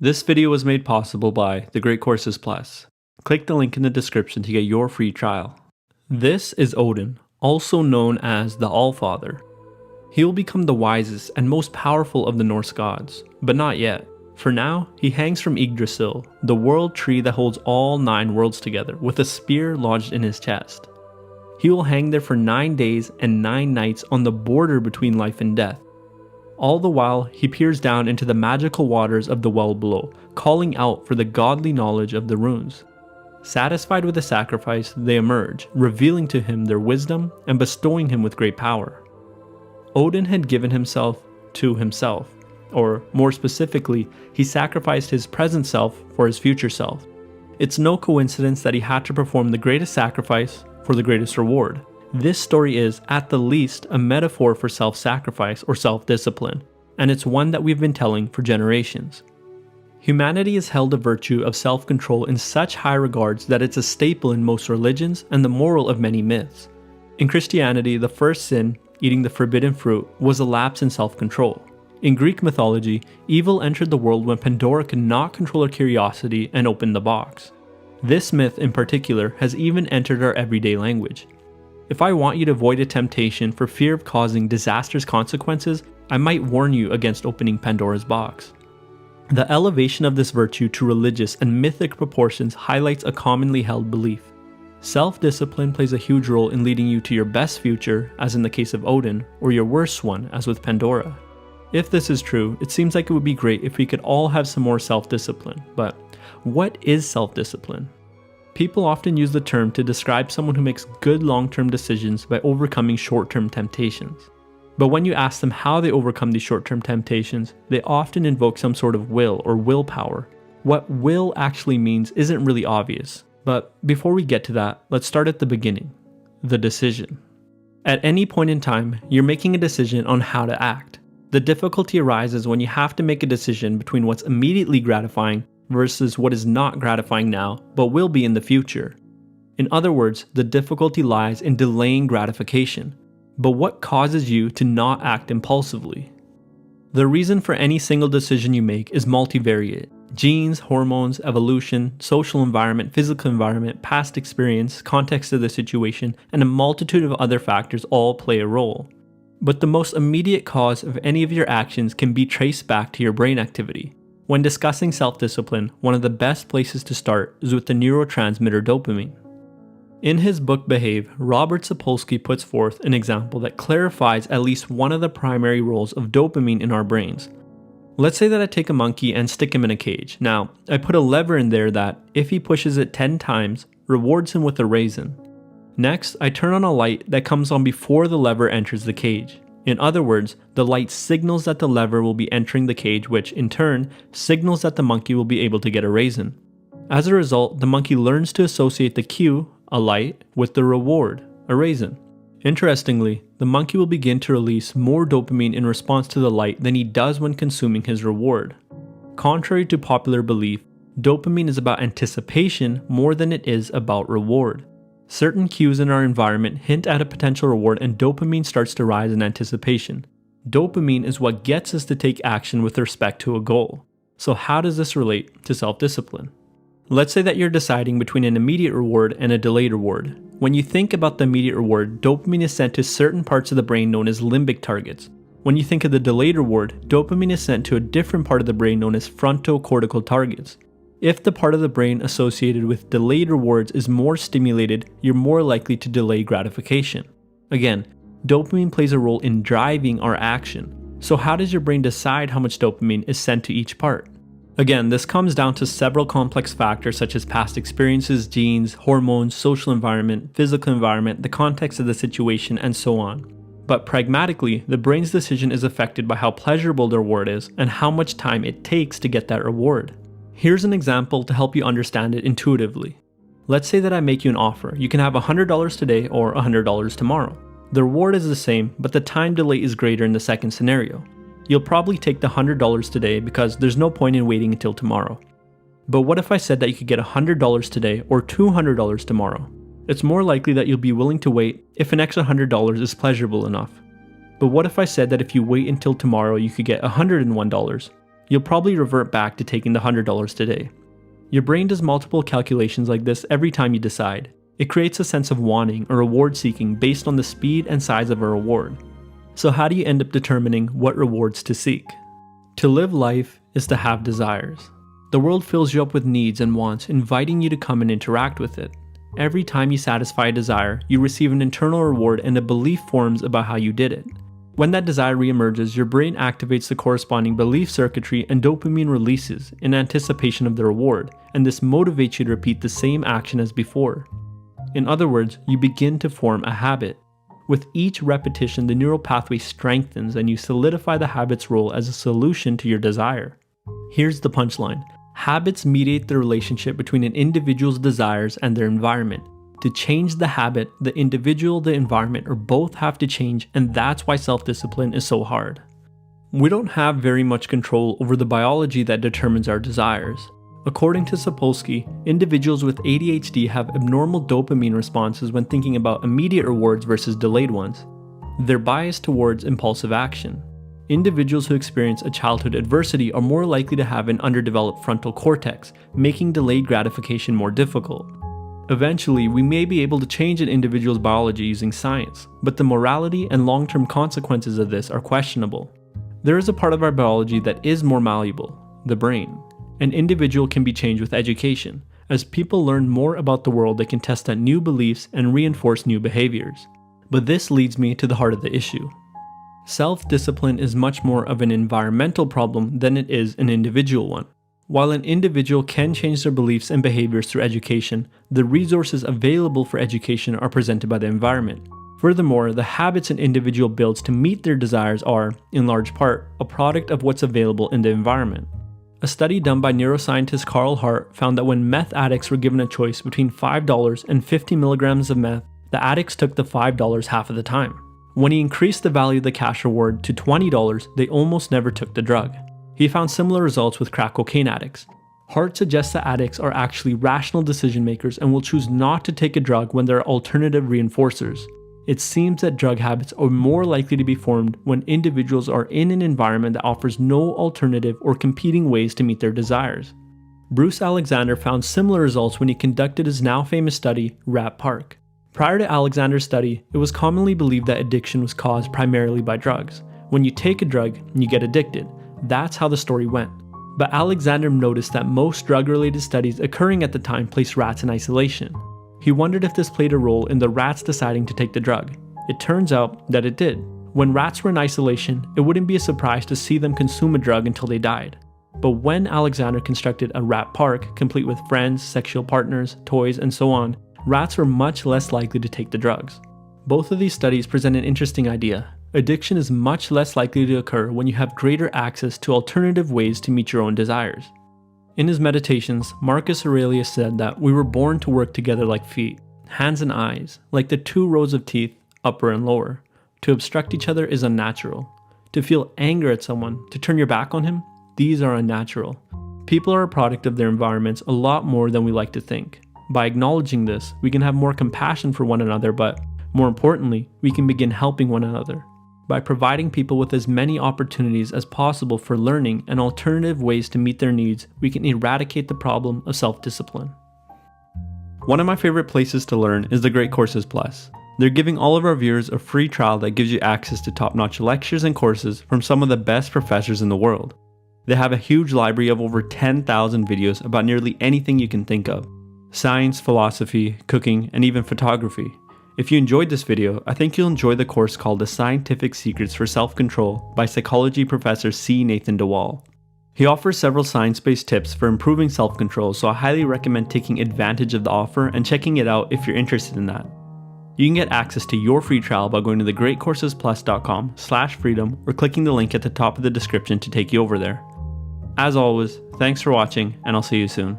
This video was made possible by The Great Courses Plus. Click the link in the description to get your free trial. This is Odin, also known as the Allfather. He will become the wisest and most powerful of the Norse gods, but not yet. For now, he hangs from Yggdrasil, the world tree that holds all 9 worlds together, with a spear lodged in his chest. He will hang there for 9 days and 9 nights on the border between life and death. All the while, he peers down into the magical waters of the well below, calling out for the godly knowledge of the runes. Satisfied with the sacrifice, they emerge, revealing to him their wisdom and bestowing him with great power. Odin had given himself to himself, or more specifically, he sacrificed his present self for his future self. It's no coincidence that he had to perform the greatest sacrifice for the greatest reward. This story is, at the least, a metaphor for self-sacrifice or self-discipline, and it's one that we've been telling for generations. Humanity has held the virtue of self-control in such high regards that it's a staple in most religions and the moral of many myths. In Christianity, the first sin, eating the forbidden fruit, was a lapse in self-control. In Greek mythology, evil entered the world when Pandora could not control her curiosity and opened the box. This myth in particular has even entered our everyday language. If I want you to avoid a temptation for fear of causing disastrous consequences, I might warn you against opening Pandora's box. The elevation of this virtue to religious and mythic proportions highlights a commonly held belief. Self-discipline plays a huge role in leading you to your best future, as in the case of Odin, or your worst one, as with Pandora. If this is true, it seems like it would be great if we could all have some more self-discipline, but what is self-discipline? People often use the term to describe someone who makes good long-term decisions by overcoming short-term temptations. But when you ask them how they overcome these short-term temptations, they often invoke some sort of will or willpower. What will actually means isn't really obvious, but before we get to that, let's start at the beginning. The decision. At any point in time, you're making a decision on how to act. The difficulty arises when you have to make a decision between what's immediately gratifying versus what is not gratifying now, but will be in the future. In other words, the difficulty lies in delaying gratification. But what causes you to not act impulsively? The reason for any single decision you make is multivariate. Genes, hormones, evolution, social environment, physical environment, past experience, context of the situation, and a multitude of other factors all play a role. But the most immediate cause of any of your actions can be traced back to your brain activity. When discussing self-discipline, one of the best places to start is with the neurotransmitter dopamine. In his book Behave, Robert Sapolsky puts forth an example that clarifies at least one of the primary roles of dopamine in our brains. Let's say that I take a monkey and stick him in a cage. Now, I put a lever in there that, if he pushes it 10 times, rewards him with a raisin. Next, I turn on a light that comes on before the lever enters the cage. In other words, the light signals that the lever will be entering the cage, which in turn signals that the monkey will be able to get a raisin. As a result, the monkey learns to associate the cue, a light, with the reward, a raisin. Interestingly, the monkey will begin to release more dopamine in response to the light than he does when consuming his reward. Contrary to popular belief, dopamine is about anticipation more than it is about reward. Certain cues in our environment hint at a potential reward and dopamine starts to rise in anticipation. Dopamine is what gets us to take action with respect to a goal. So how does this relate to self-discipline? Let's say that you're deciding between an immediate reward and a delayed reward. When you think about the immediate reward, dopamine is sent to certain parts of the brain known as limbic targets. When you think of the delayed reward, dopamine is sent to a different part of the brain known as frontocortical targets. If the part of the brain associated with delayed rewards is more stimulated, you're more likely to delay gratification. Again, dopamine plays a role in driving our action. So how does your brain decide how much dopamine is sent to each part? Again, this comes down to several complex factors such as past experiences, genes, hormones, social environment, physical environment, the context of the situation, and so on. But pragmatically, the brain's decision is affected by how pleasurable the reward is and how much time it takes to get that reward. Here's an example to help you understand it intuitively. Let's say that I make you an offer. You can have $100 today or $100 tomorrow. The reward is the same, but the time delay is greater in the second scenario. You'll probably take the $100 today because there's no point in waiting until tomorrow. But what if I said that you could get $100 today or $200 tomorrow? It's more likely that you'll be willing to wait if an extra $100 is pleasurable enough. But what if I said that if you wait until tomorrow you could get $101? you'll probably revert back to taking the $100 today. Your brain does multiple calculations like this every time you decide. It creates a sense of wanting or reward seeking based on the speed and size of a reward. So how do you end up determining what rewards to seek? To live life is to have desires. The world fills you up with needs and wants, inviting you to come and interact with it. Every time you satisfy a desire, you receive an internal reward and a belief forms about how you did it. When that desire reemerges, your brain activates the corresponding belief circuitry and dopamine releases in anticipation of the reward, and this motivates you to repeat the same action as before. In other words, you begin to form a habit. With each repetition, the neural pathway strengthens and you solidify the habit's role as a solution to your desire. Here's the punchline. Habits mediate the relationship between an individual's desires and their environment. To change the habit, the individual, the environment, or both have to change, and that's why self-discipline is so hard. We don't have very much control over the biology that determines our desires. According to Sapolsky, individuals with ADHD have abnormal dopamine responses when thinking about immediate rewards versus delayed ones. They're biased towards impulsive action. Individuals who experience a childhood adversity are more likely to have an underdeveloped frontal cortex, making delayed gratification more difficult. Eventually, we may be able to change an individual's biology using science, but the morality and long-term consequences of this are questionable. There is a part of our biology that is more malleable, the brain. An individual can be changed with education. As people learn more about the world, they can test out new beliefs and reinforce new behaviors. But this leads me to the heart of the issue. Self-discipline is much more of an environmental problem than it is an individual one. While an individual can change their beliefs and behaviors through education, the resources available for education are presented by the environment. Furthermore, the habits an individual builds to meet their desires are, in large part, a product of what's available in the environment. A study done by neuroscientist Carl Hart found that when meth addicts were given a choice between $5 and 50 milligrams of meth, the addicts took the $5 half of the time. When he increased the value of the cash reward to $20, they almost never took the drug. He found similar results with crack cocaine addicts. Hart suggests that addicts are actually rational decision makers and will choose not to take a drug when there are alternative reinforcers. It seems that drug habits are more likely to be formed when individuals are in an environment that offers no alternative or competing ways to meet their desires. Bruce Alexander found similar results when he conducted his now famous study, Rat Park. Prior to Alexander's study, it was commonly believed that addiction was caused primarily by drugs. When you take a drug, you get addicted. That's how the story went. But Alexander noticed that most drug-related studies occurring at the time placed rats in isolation. He wondered if this played a role in the rats deciding to take the drug. It turns out that it did. When rats were in isolation, it wouldn't be a surprise to see them consume a drug until they died. But when Alexander constructed a rat park, complete with friends, sexual partners, toys, and so on, rats were much less likely to take the drugs. Both of these studies present an interesting idea. Addiction is much less likely to occur when you have greater access to alternative ways to meet your own desires. In his Meditations, Marcus Aurelius said that we were born to work together like feet, hands and eyes, like the two rows of teeth, upper and lower. To obstruct each other is unnatural. To feel anger at someone, to turn your back on him, these are unnatural. People are a product of their environments a lot more than we like to think. By acknowledging this, we can have more compassion for one another, but more importantly, we can begin helping one another. By providing people with as many opportunities as possible for learning and alternative ways to meet their needs, we can eradicate the problem of self-discipline. One of my favorite places to learn is the Great Courses Plus. They're giving all of our viewers a free trial that gives you access to top-notch lectures and courses from some of the best professors in the world. They have a huge library of over 10,000 videos about nearly anything you can think of. Science, philosophy, cooking, and even photography. If you enjoyed this video, I think you'll enjoy the course called The Scientific Secrets for Self-Control by psychology professor C. Nathan DeWall. He offers several science-based tips for improving self-control, so I highly recommend taking advantage of the offer and checking it out if you're interested in that. You can get access to your free trial by going to thegreatcoursesplus.com/freedom or clicking the link at the top of the description to take you over there. As always, thanks for watching, and I'll see you soon.